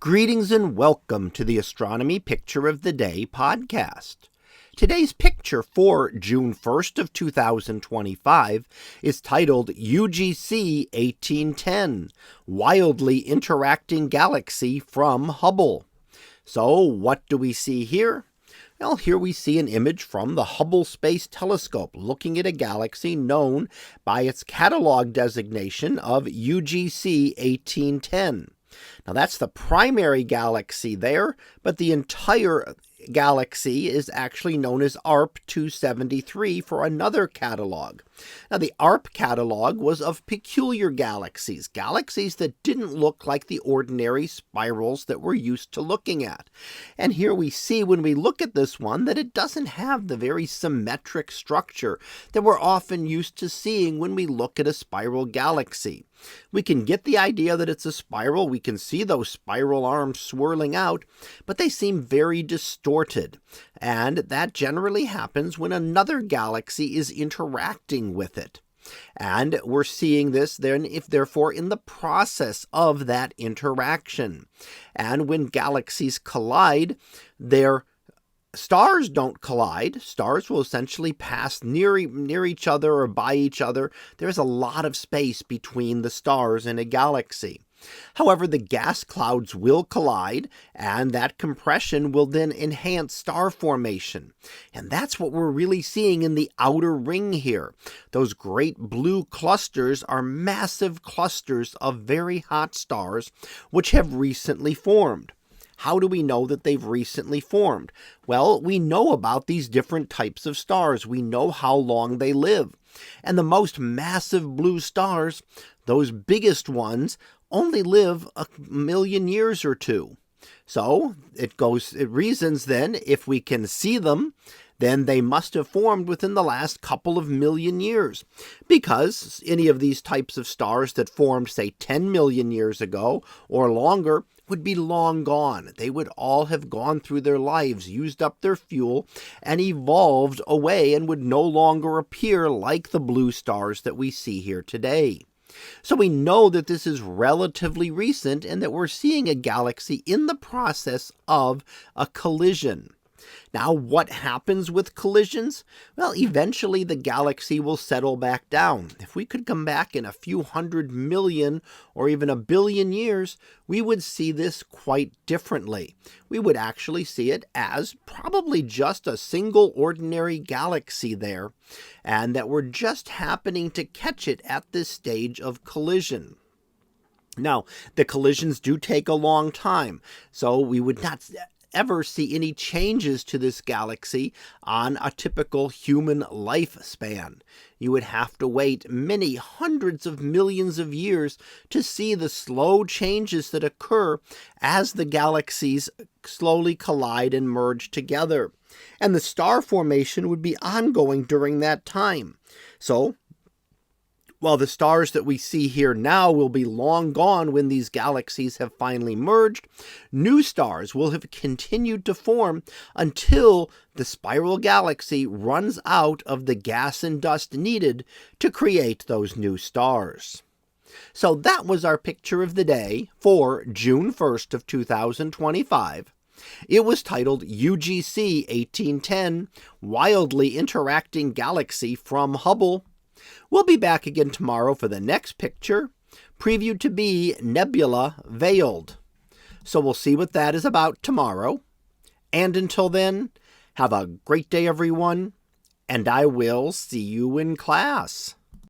Greetings and welcome to the Astronomy Picture of the Day podcast. Today's picture for June 1st of 2025 is titled UGC 1810, Wildly Interacting Galaxy from Hubble. So what do we see here? Well, here we see an image from the Hubble Space Telescope looking at a galaxy known by its catalog designation of UGC 1810. Now that's the primary galaxy there, but the entire galaxy is actually known as ARP 273 for another catalog. Now the ARP catalog was of peculiar galaxies that didn't look like the ordinary spirals that we're used to looking at. And here we see when we look at this one that it doesn't have the very symmetric structure that we're often used to seeing when we look at a spiral galaxy. We can get the idea that it's a spiral. We can see those spiral arms swirling out, but they seem very distorted. And that generally happens when another galaxy is interacting with it. And we're seeing this then, therefore, in the process of that interaction. And when galaxies collide, stars don't collide. Stars will essentially pass near each other or by each other. There's a lot of space between the stars in a galaxy. However, the gas clouds will collide, and that compression will then enhance star formation. And that's what we're really seeing in the outer ring here. Those great blue clusters are massive clusters of very hot stars which have recently formed. How do we know that they've recently formed? Well, we know about these different types of stars. We know how long they live. And the most massive blue stars, those biggest ones, only live a million years or two. So it reasons then, if we can see them, then they must have formed within the last couple of million years. Because any of these types of stars that formed, say, 10 million years ago or longer, would be long gone. They would all have gone through their lives, used up their fuel, and evolved away and would no longer appear like the blue stars that we see here today. So we know that this is relatively recent and that we're seeing a galaxy in the process of a collision. Now, what happens with collisions? Well, eventually the galaxy will settle back down. If we could come back in a few 100 million or even a billion years, we would see this quite differently. We would actually see it as probably just a single ordinary galaxy there, and that we're just happening to catch it at this stage of collision. Now, the collisions do take a long time, so we would not ever see any changes to this galaxy on a typical human lifespan. You would have to wait many hundreds of millions of years to see the slow changes that occur as the galaxies slowly collide and merge together. And the star formation would be ongoing during that time. So, while the stars that we see here now will be long gone when these galaxies have finally merged, new stars will have continued to form until the spiral galaxy runs out of the gas and dust needed to create those new stars. So that was our picture of the day for June 1st of 2025. It was titled UGC 1810, Wildly Interacting Galaxy from Hubble. We'll be back again tomorrow for the next picture, previewed to be Nebula Veiled. So we'll see what that is about tomorrow. And until then, have a great day, everyone, and I will see you in class.